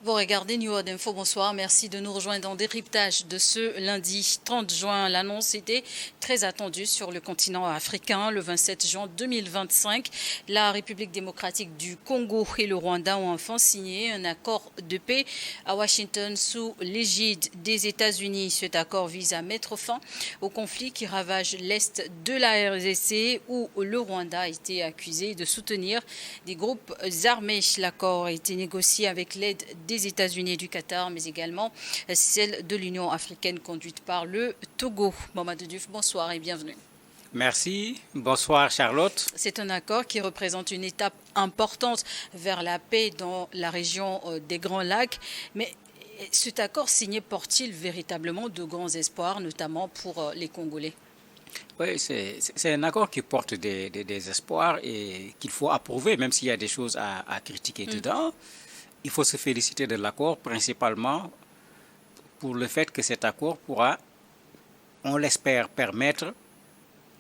Vous regardez New World Info, bonsoir. Merci de nous rejoindre dans Décryptage de ce lundi 30 juin. L'annonce était très attendue sur le continent africain. Le 27 juin 2025, la République démocratique du Congo et le Rwanda ont enfin signé un accord de paix à Washington sous l'égide des États-Unis. Cet accord vise à mettre fin au conflit qui ravage l'est de la RDC où le Rwanda a été accusé de soutenir des groupes armés. L'accord a été négocié avec l'aide des États-Unis et du Qatar, mais également celle de l'Union africaine conduite par le Togo. Mamadou Diouf, bonsoir et bienvenue. Merci. Bonsoir Charlotte. C'est un accord qui représente une étape importante vers la paix dans la région des Grands Lacs. Mais cet accord signé porte-t-il véritablement de grands espoirs, notamment pour les Congolais? Oui, c'est un accord qui porte des espoirs et qu'il faut approuver, même s'il y a des choses à critiquer dedans. Il faut se féliciter de l'accord, principalement pour le fait que cet accord pourra, on l'espère, permettre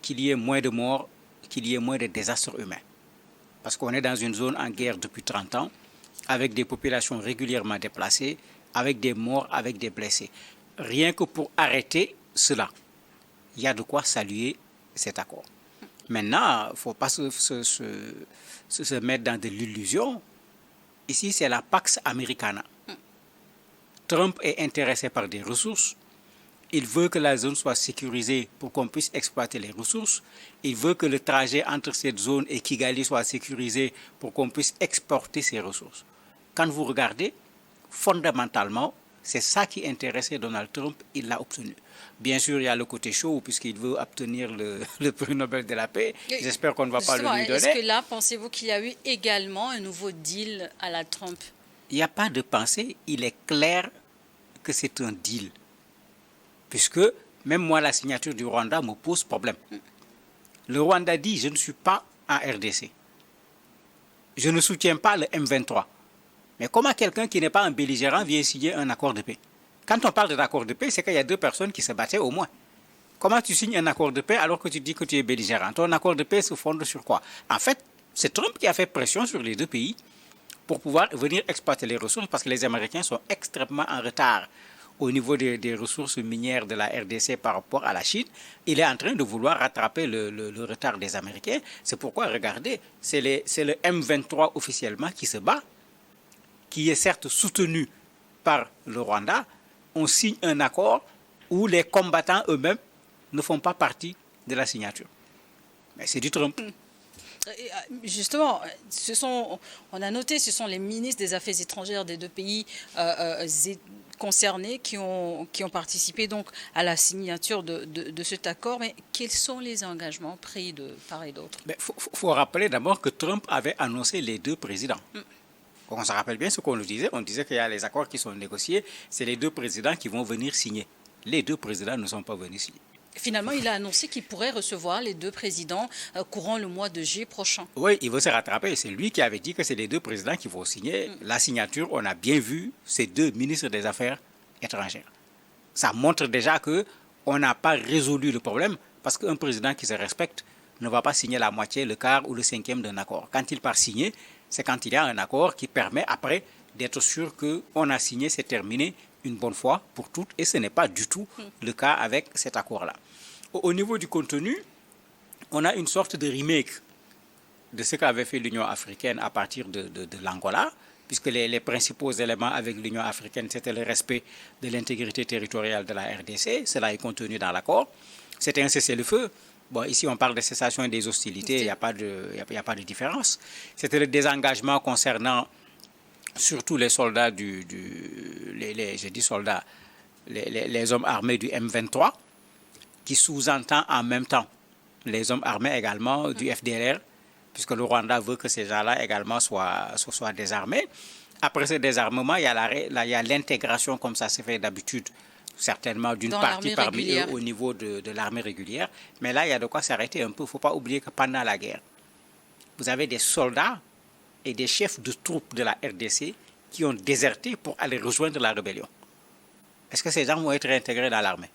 qu'il y ait moins de morts, qu'il y ait moins de désastres humains. Parce qu'on est dans une zone en guerre depuis 30 ans, avec des populations régulièrement déplacées, avec des morts, avec des blessés. Rien que pour arrêter cela, il y a de quoi saluer cet accord. Maintenant, il ne faut pas se mettre dans de l'illusion. Ici, c'est la Pax Americana. Trump est intéressé par des ressources. Il veut que la zone soit sécurisée pour qu'on puisse exploiter les ressources. Il veut que le trajet entre cette zone et Kigali soit sécurisé pour qu'on puisse exporter ces ressources. Quand vous regardez, fondamentalement, c'est ça qui intéressait Donald Trump, il l'a obtenu. Bien sûr, il y a le côté chaud, puisqu'il veut obtenir le prix Nobel de la paix. J'espère qu'on ne va pas le lui donner. Est-ce que là, pensez-vous qu'il y a eu également un nouveau deal à la Trump? Il n'y a pas de pensée, il est clair que c'est un deal. Puisque même moi, la signature du Rwanda me pose problème. Le Rwanda dit, je ne suis pas en RDC. Je ne soutiens pas le M23. Mais comment quelqu'un qui n'est pas un belligérant vient signer un accord de paix? Quand on parle d'accord de paix, c'est qu'il y a deux personnes qui se battaient au moins. Comment tu signes un accord de paix alors que tu dis que tu es belligérant? Ton accord de paix se fonde sur quoi? En fait, c'est Trump qui a fait pression sur les deux pays pour pouvoir venir exploiter les ressources parce que les Américains sont extrêmement en retard au niveau des ressources minières de la RDC par rapport à la Chine. Il est en train de vouloir rattraper le retard des Américains. C'est pourquoi, regardez, c'est le M23 officiellement qui se bat, qui est certes soutenu par le Rwanda. On signe un accord où les combattants eux-mêmes ne font pas partie de la signature. Mais c'est du Trump. Justement, on a noté, ce sont les ministres des Affaires étrangères des deux pays concernés qui ont participé donc à la signature de cet accord. Mais quels sont les engagements pris de part et d'autre? Il faut rappeler d'abord que Trump avait annoncé les deux présidents. On se rappelle bien ce qu'on nous disait. On disait qu'il y a les accords qui sont négociés. C'est les deux présidents qui vont venir signer. Les deux présidents ne sont pas venus signer. Finalement, il a annoncé qu'il pourrait recevoir les deux présidents courant le mois de juillet prochain. Oui, il veut se rattraper. C'est lui qui avait dit que c'est les deux présidents qui vont signer. La signature, on a bien vu ces deux ministres des Affaires étrangères. Ça montre déjà qu'on n'a pas résolu le problème parce qu'un président qui se respecte ne va pas signer la moitié, le quart ou le cinquième d'un accord. Quand il part signer, c'est quand il y a un accord qui permet après d'être sûr qu'on a signé, c'est terminé une bonne fois pour toutes. Et ce n'est pas du tout le cas avec cet accord-là. Au niveau du contenu, on a une sorte de remake de ce qu'avait fait l'Union africaine à partir de l'Angola, puisque les principaux éléments avec l'Union africaine, c'était le respect de l'intégrité territoriale de la RDC. Cela est contenu dans l'accord. C'était un cessez-le-feu. Bon, ici, on parle de cessation des hostilités, il n'y a pas de différence. C'était le désengagement concernant surtout les soldats les hommes armés du M23, qui sous-entend en même temps les hommes armés également du FDLR, puisque le Rwanda veut que ces gens-là également soient désarmés. Après ce désarmement, il y a l'intégration, comme ça se fait d'habitude, certainement d'une partie parmi eux au niveau de l'armée régulière. Mais là, il y a de quoi s'arrêter un peu. Il ne faut pas oublier que pendant la guerre, vous avez des soldats et des chefs de troupes de la RDC qui ont déserté pour aller rejoindre la rébellion. Est-ce que ces gens vont être réintégrés dans l'armée?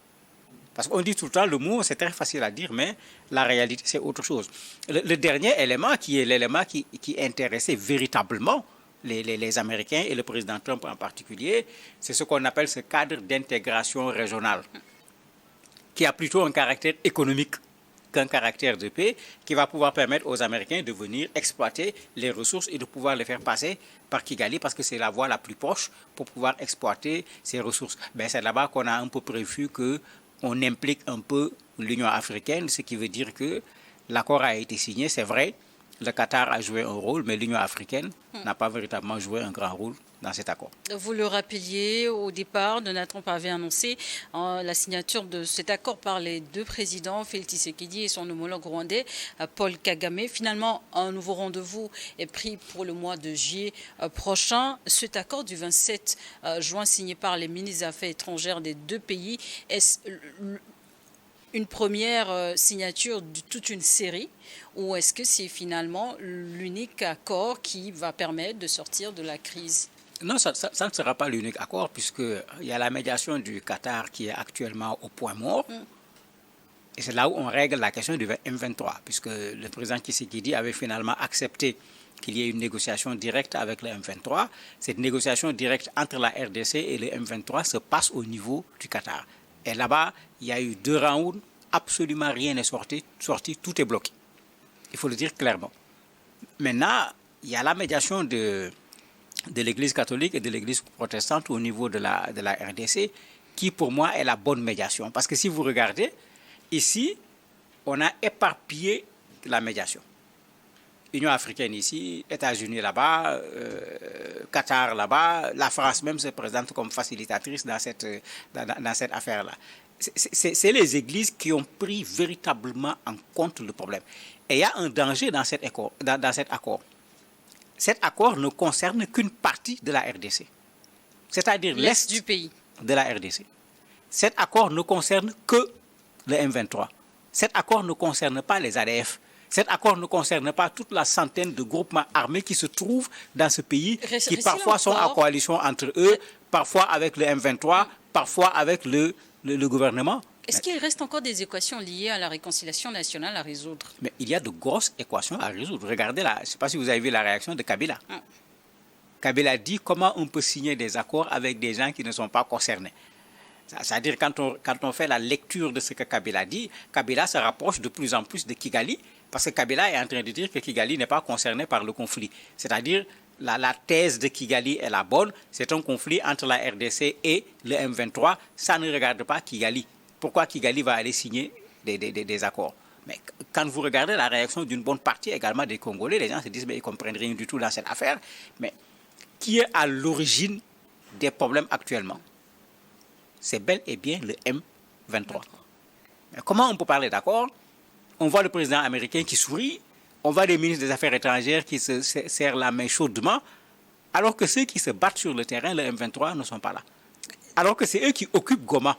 Parce qu'on dit tout le temps, le mot, c'est très facile à dire, mais la réalité, c'est autre chose. Le dernier élément, qui est l'élément qui intéressait véritablement les Américains et le président Trump en particulier, c'est ce qu'on appelle ce cadre d'intégration régionale, qui a plutôt un caractère économique qu'un caractère de paix, qui va pouvoir permettre aux Américains de venir exploiter les ressources et de pouvoir les faire passer par Kigali, parce que c'est la voie la plus proche pour pouvoir exploiter ces ressources. Ben, c'est là-bas qu'on a un peu prévu qu'on implique un peu l'Union africaine, ce qui veut dire que l'accord a été signé, c'est vrai, le Qatar a joué un rôle, mais l'Union africaine n'a pas véritablement joué un grand rôle dans cet accord. Vous le rappeliez, au départ, Donald Trump avait annoncé la signature de cet accord par les deux présidents, Félix Tshisekedi et son homologue rwandais, Paul Kagame. Finalement, un nouveau rendez-vous est pris pour le mois de juillet prochain. Cet accord du 27 juin signé par les ministres des Affaires étrangères des deux pays est une première signature de toute une série, ou est-ce que c'est finalement l'unique accord qui va permettre de sortir de la crise? Non, ça ne sera pas l'unique accord, puisqu'il y a la médiation du Qatar qui est actuellement au point mort. Et c'est là où on règle la question du M23, puisque le président Tshisekedi avait finalement accepté qu'il y ait une négociation directe avec le M23. Cette négociation directe entre la RDC et le M23 se passe au niveau du Qatar. Et là-bas, il y a eu 2 rounds, absolument rien n'est sorti, tout est bloqué. Il faut le dire clairement. Maintenant, il y a la médiation de l'Église catholique et de l'Église protestante au niveau de la RDC, qui pour moi est la bonne médiation. Parce que si vous regardez, ici, on a éparpillé la médiation. Union africaine ici, États-Unis là-bas, Qatar là-bas, la France même se présente comme facilitatrice dans cette affaire-là. C'est les églises qui ont pris véritablement en compte le problème. Et il y a un danger dans cet accord. Cet accord ne concerne qu'une partie de la RDC, c'est-à-dire l'Est du pays de la RDC. Cet accord ne concerne que le M23. Cet accord ne concerne pas les ADF. Cet accord ne concerne pas toute la centaine de groupements armés qui se trouvent dans ce pays, qui parfois sont en coalition entre eux, parfois avec le M23, parfois avec le gouvernement. Est-ce qu'il reste encore des équations liées à la réconciliation nationale à résoudre? Mais il y a de grosses équations à résoudre. Regardez, je ne sais pas si vous avez vu la réaction de Kabila. Kabila dit comment on peut signer des accords avec des gens qui ne sont pas concernés. C'est-à-dire quand on fait la lecture de ce que Kabila dit, Kabila se rapproche de plus en plus de Kigali, parce que Kabila est en train de dire que Kigali n'est pas concerné par le conflit. C'est-à-dire la thèse de Kigali est la bonne, c'est un conflit entre la RDC et le M23, ça ne regarde pas Kigali. Pourquoi Kigali va aller signer des accords? Mais quand vous regardez la réaction d'une bonne partie également des Congolais, les gens se disent mais ils ne comprennent rien du tout dans cette affaire. Mais qui est à l'origine des problèmes actuellement? C'est bel et bien le M23. Mais comment on peut parler d'accord? On voit le président américain qui sourit, on voit les ministres des Affaires étrangères qui se serrent la main chaudement, alors que ceux qui se battent sur le terrain, le M23, ne sont pas là. Alors que c'est eux qui occupent Goma,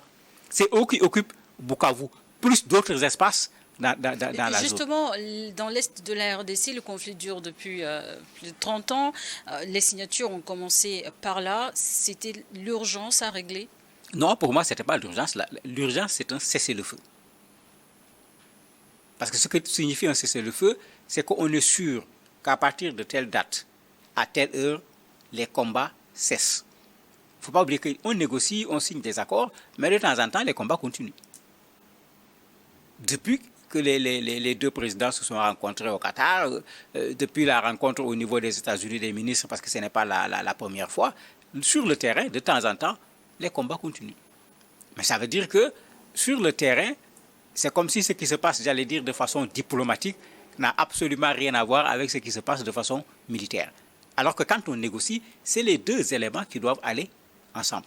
c'est eux qui occupent Bukavu, plus d'autres espaces dans la zone. Justement, dans l'Est de la RDC, le conflit dure depuis plus de 30 ans. Les signatures ont commencé par là. C'était l'urgence à régler? Non, pour moi, ce n'était pas l'urgence. L'urgence, c'est un cessez-le-feu. Parce que ce que signifie un cessez-le-feu, c'est qu'on est sûr qu'à partir de telle date, à telle heure, les combats cessent. Il ne faut pas oublier qu'on négocie, on signe des accords, mais de temps en temps, les combats continuent. Depuis que les deux présidents se sont rencontrés au Qatar, depuis la rencontre au niveau des États-Unis des ministres, parce que ce n'est pas la première fois, sur le terrain, de temps en temps, les combats continuent. Mais ça veut dire que sur le terrain, c'est comme si ce qui se passe, j'allais dire de façon diplomatique, n'a absolument rien à voir avec ce qui se passe de façon militaire. Alors que quand on négocie, c'est les deux éléments qui doivent aller ensemble.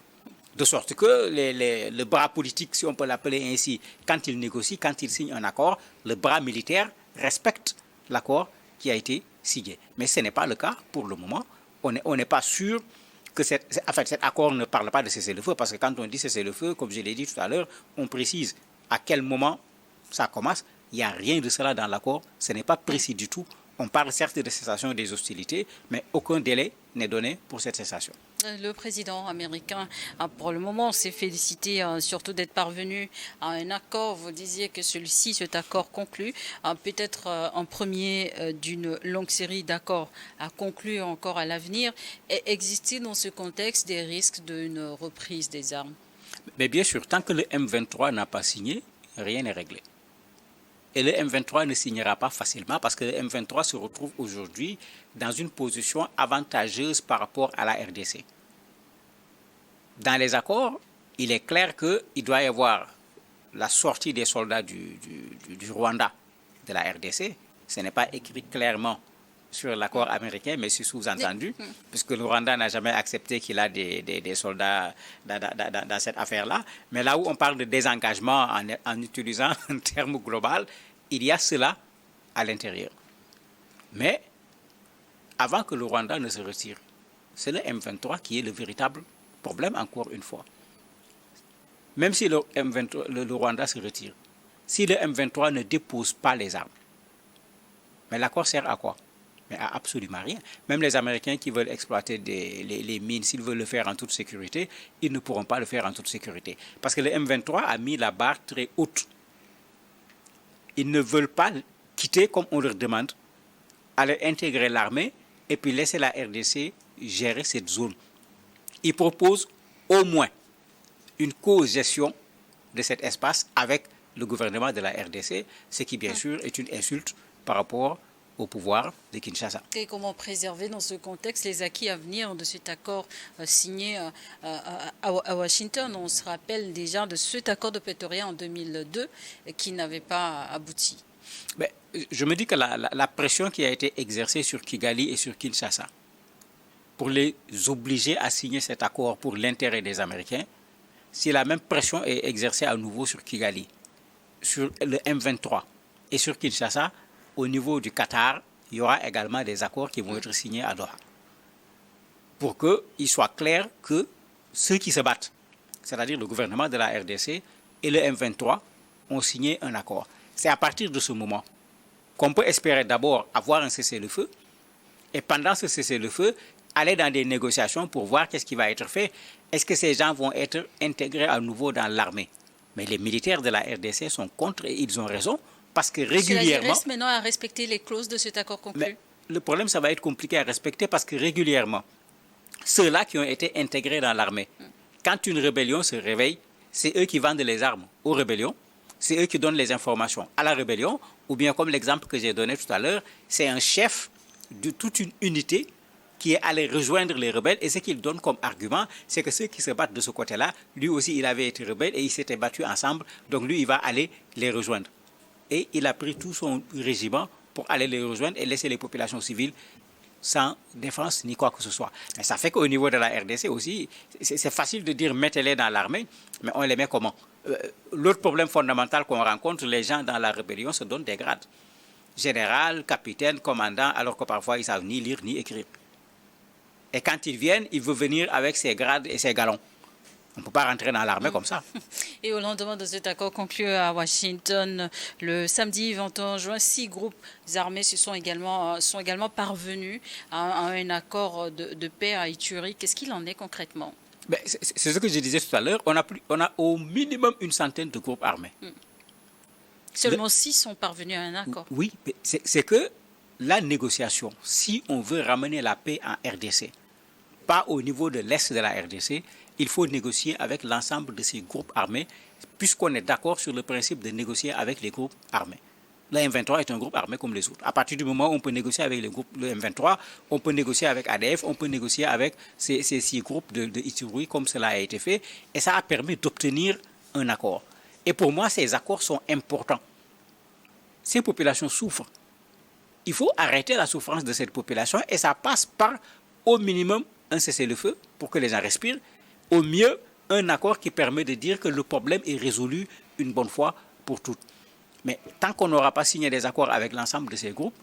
De sorte que le bras politique, si on peut l'appeler ainsi, quand il négocie, quand il signe un accord, le bras militaire respecte l'accord qui a été signé. Mais ce n'est pas le cas pour le moment. On n'est pas sûr que cet accord ne parle pas de cessez-le-feu, parce que quand on dit cessez-le-feu, comme je l'ai dit tout à l'heure, on précise à quel moment ça commence. Il n'y a rien de cela dans l'accord, ce n'est pas précis du tout. On parle certes de cessation des hostilités, mais aucun délai n'est donné pour cette cessation. Le président américain, pour le moment, s'est félicité surtout d'être parvenu à un accord. Vous disiez que cet accord conclu, peut-être en premier d'une longue série d'accords à conclure encore à l'avenir. Existait dans ce contexte des risques d'une reprise des armes? Mais bien sûr, tant que le M23 n'a pas signé, rien n'est réglé. Et le M23 ne signera pas facilement parce que le M23 se retrouve aujourd'hui dans une position avantageuse par rapport à la RDC. Dans les accords, il est clair qu'il doit y avoir la sortie des soldats du Rwanda de la RDC. Ce n'est pas écrit clairement sur l'accord américain, mais c'est sous-entendu, puisque le Rwanda n'a jamais accepté qu'il a des soldats dans cette affaire-là. Mais là où on parle de désengagement en utilisant un terme global, il y a cela à l'intérieur. Mais avant que le Rwanda ne se retire, c'est le M23 qui est le véritable problème, encore une fois. Même si le Rwanda se retire, si le M23 ne dépose pas les armes, mais l'accord sert à quoi? Mais à absolument rien. Même les Américains qui veulent exploiter les mines, s'ils veulent le faire en toute sécurité, ils ne pourront pas le faire en toute sécurité. Parce que le M23 a mis la barre très haute. Ils ne veulent pas quitter, comme on leur demande, aller intégrer l'armée et puis laisser la RDC gérer cette zone. Ils proposent au moins une co-gestion de cet espace avec le gouvernement de la RDC, ce qui bien sûr est une insulte par rapport au pouvoir de Kinshasa. Et comment préserver dans ce contexte les acquis à venir de cet accord signé à Washington? On se rappelle déjà de cet accord de Pretoria en 2002 qui n'avait pas abouti. Mais je me dis que la pression qui a été exercée sur Kigali et sur Kinshasa pour les obliger à signer cet accord pour l'intérêt des Américains, si la même pression est exercée à nouveau sur Kigali, sur le M23 et sur Kinshasa, au niveau du Qatar, il y aura également des accords qui vont être signés à Doha. Pour qu'il soit clair que ceux qui se battent, c'est-à-dire le gouvernement de la RDC et le M23, ont signé un accord. C'est à partir de ce moment qu'on peut espérer d'abord avoir un cessez-le-feu et pendant ce cessez-le-feu, aller dans des négociations pour voir qu'est-ce qui va être fait. Est-ce que ces gens vont être intégrés à nouveau dans l'armée? Mais les militaires de la RDC sont contre et ils ont raison. Parce que régulièrement... Cela reste maintenant à respecter les clauses de cet accord conclu. Mais le problème, ça va être compliqué à respecter parce que régulièrement, ceux-là qui ont été intégrés dans l'armée, quand une rébellion se réveille, c'est eux qui vendent les armes aux rébellions, c'est eux qui donnent les informations à la rébellion, ou bien comme l'exemple que j'ai donné tout à l'heure, c'est un chef de toute une unité qui est allé rejoindre les rebelles et ce qu'il donne comme argument, c'est que ceux qui se battent de ce côté-là, lui aussi il avait été rebelle et ils s'étaient battus ensemble, donc lui il va aller les rejoindre. Et il a pris tout son régiment pour aller les rejoindre et laisser les populations civiles sans défense ni quoi que ce soit. Mais ça fait qu'au niveau de la RDC aussi, c'est facile de dire mettez-les dans l'armée, mais on les met comment? L'autre problème fondamental qu'on rencontre, les gens dans la rébellion se donnent des grades. Général, capitaine, commandant, alors que parfois ils ne savent ni lire ni écrire. Et quand ils viennent, ils veulent venir avec ses grades et ses galons. On ne peut pas rentrer dans l'armée comme ça. Et au lendemain de cet accord conclu à Washington, le samedi 21 juin, 6 groupes armés sont également parvenus à un accord de paix à Ituri. Qu'est-ce qu'il en est concrètement? C'est ce que je disais tout à l'heure. On a au minimum une centaine de groupes armés. Seulement 6 sont parvenus à un accord. Oui, c'est que la négociation, si on veut ramener la paix en RDC, pas au niveau de l'Est de la RDC, il faut négocier avec l'ensemble de ces groupes armés, puisqu'on est d'accord sur le principe de négocier avec les groupes armés. Le M23 est un groupe armé comme les autres. À partir du moment où on peut négocier avec le M23, on peut négocier avec ADF, on peut négocier avec ces 6 groupes de Ituri, comme cela a été fait, et ça a permis d'obtenir un accord. Et pour moi, ces accords sont importants. Ces populations souffrent. Il faut arrêter la souffrance de cette population, et ça passe par, au minimum, un cessez-le-feu pour que les gens respirent. Au mieux, un accord qui permet de dire que le problème est résolu une bonne fois pour toutes. Mais tant qu'on n'aura pas signé des accords avec l'ensemble de ces groupes,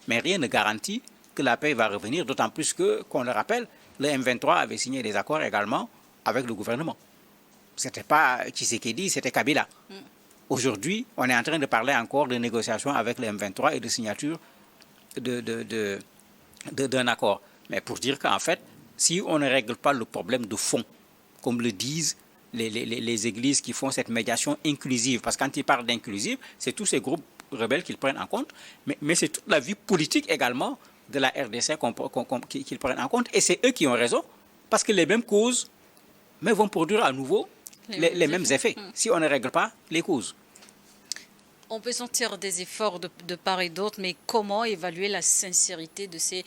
mais rien ne garantit que la paix va revenir, d'autant plus que, qu'on le rappelle, le M23 avait signé des accords également avec le gouvernement. Ce n'était pas Tshisekedi, c'était Kabila. Aujourd'hui, on est en train de parler encore de négociations avec le M23 et de signature d'un accord. Mais pour dire qu'en fait, si on ne règle pas le problème de fond, comme le disent les églises qui font cette médiation inclusive. Parce que quand ils parlent d'inclusive, c'est tous ces groupes rebelles qu'ils prennent en compte, mais c'est toute la vie politique également de la RDC qu'ils prennent en compte. Et c'est eux qui ont raison, parce que les mêmes causes vont produire à nouveau les mêmes effets, si on ne règle pas les causes. On peut sentir des efforts de part et d'autre, mais comment évaluer la sincérité de ces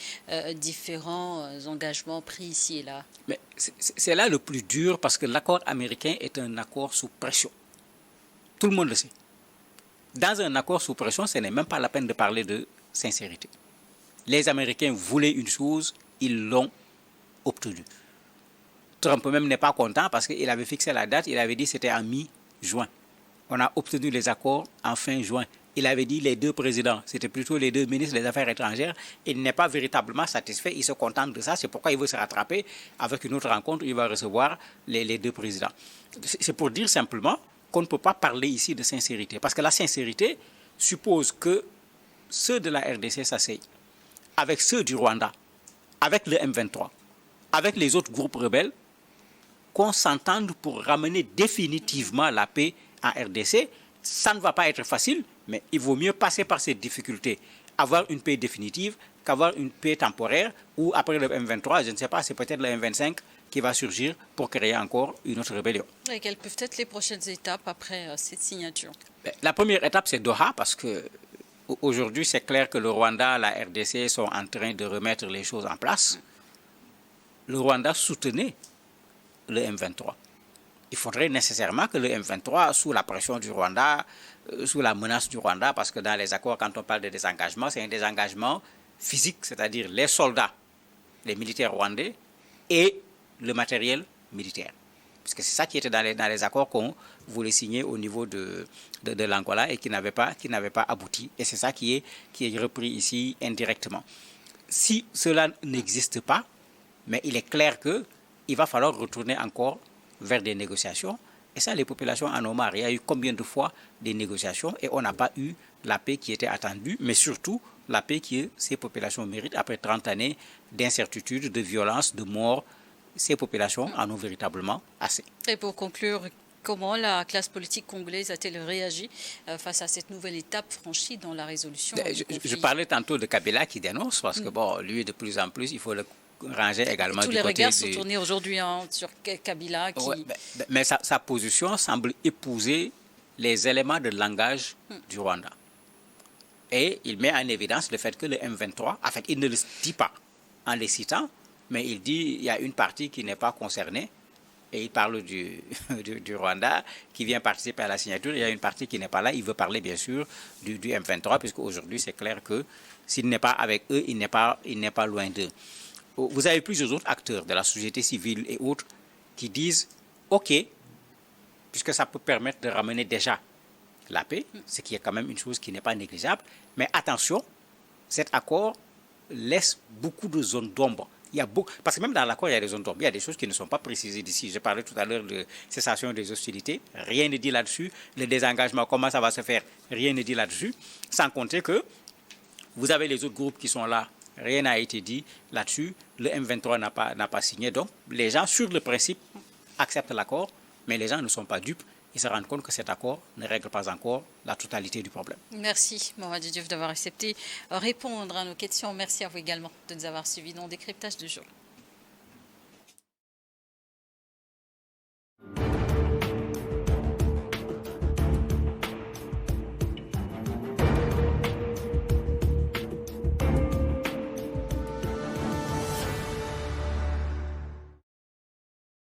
différents engagements pris ici et là? Mais c'est là le plus dur, parce que l'accord américain est un accord sous pression. Tout le monde le sait. Dans un accord sous pression, ce n'est même pas la peine de parler de sincérité. Les Américains voulaient une chose, ils l'ont obtenue. Trump même n'est pas content parce qu'il avait fixé la date, il avait dit que c'était en mi-juin. On a obtenu les accords en fin juin. Il avait dit les deux présidents, c'était plutôt les deux ministres des Affaires étrangères. Il n'est pas véritablement satisfait, il se contente de ça. C'est pourquoi il veut se rattraper avec une autre rencontre où il va recevoir les deux présidents. C'est pour dire simplement qu'on ne peut pas parler ici de sincérité. Parce que la sincérité suppose que ceux de la RDC s'asseyent avec ceux du Rwanda, avec le M23, avec les autres groupes rebelles, qu'on s'entende pour ramener définitivement la paix en RDC. Ça ne va pas être facile, mais il vaut mieux passer par ces difficultés, avoir une paix définitive qu'avoir une paix temporaire, ou après le M23, je ne sais pas, c'est peut-être le M25 qui va surgir pour créer encore une autre rébellion. Et quelles peuvent être les prochaines étapes après cette signature? La première étape, c'est Doha, parce que aujourd'hui, c'est clair que le Rwanda, la RDC sont en train de remettre les choses en place. Le Rwanda soutenait le M23. Il faudrait nécessairement que le M23, sous la pression du Rwanda, sous la menace du Rwanda, parce que dans les accords, quand on parle de désengagement, c'est un désengagement physique, c'est-à-dire les soldats, les militaires rwandais et le matériel militaire. Parce que c'est ça qui était dans les accords qu'on voulait signer au niveau de l'Angola et qui n'avait pas abouti. Et c'est ça qui est repris ici indirectement. Si cela n'existe pas, mais il est clair qu'il va falloir retourner encore vers des négociations. Et ça, les populations en ont marre. Il y a eu combien de fois des négociations et on n'a pas eu la paix qui était attendue, mais surtout la paix que ces populations méritent après 30 années d'incertitude, de violence, de mort. Ces populations en ont véritablement assez. Et pour conclure, comment la classe politique congolaise a-t-elle réagi face à cette nouvelle étape franchie dans la résolution du conflit? Je parlais tantôt de Kabila qui dénonce, parce que bon, lui, de plus en plus, il faut le ranger également tous du les côté regards sont tournés aujourd'hui sur Kabila. Qui... Ouais, mais sa position semble épouser les éléments de langage du Rwanda. Et il met en évidence le fait que le M23, en fait, il ne le dit pas en les citant, mais il dit qu'il y a une partie qui n'est pas concernée, et il parle du Rwanda qui vient participer à la signature. Il y a une partie qui n'est pas là. Il veut parler bien sûr du M23, puisque aujourd'hui c'est clair que s'il n'est pas avec eux, il n'est pas loin d'eux. Vous avez plusieurs autres acteurs de la société civile et autres qui disent OK, puisque ça peut permettre de ramener déjà la paix, ce qui est quand même une chose qui n'est pas négligeable, mais attention, cet accord laisse beaucoup de zones d'ombre. Parce que même dans l'accord, il y a des zones d'ombre. Il y a des choses qui ne sont pas précisées d'ici. Je parlais tout à l'heure de cessation des hostilités. Rien n'est dit là-dessus. Le désengagement, comment ça va se faire? Rien n'est dit là-dessus. Sans compter que vous avez les autres groupes qui sont là. Rien n'a été dit là-dessus. Le M23 n'a pas signé. Donc, les gens, sur le principe, acceptent l'accord, mais les gens ne sont pas dupes. Ils se rendent compte que cet accord ne règle pas encore la totalité du problème. Merci, Mohamed Diouf, d'avoir accepté répondre à nos questions. Merci à vous également de nous avoir suivis dans Décryptage du jour.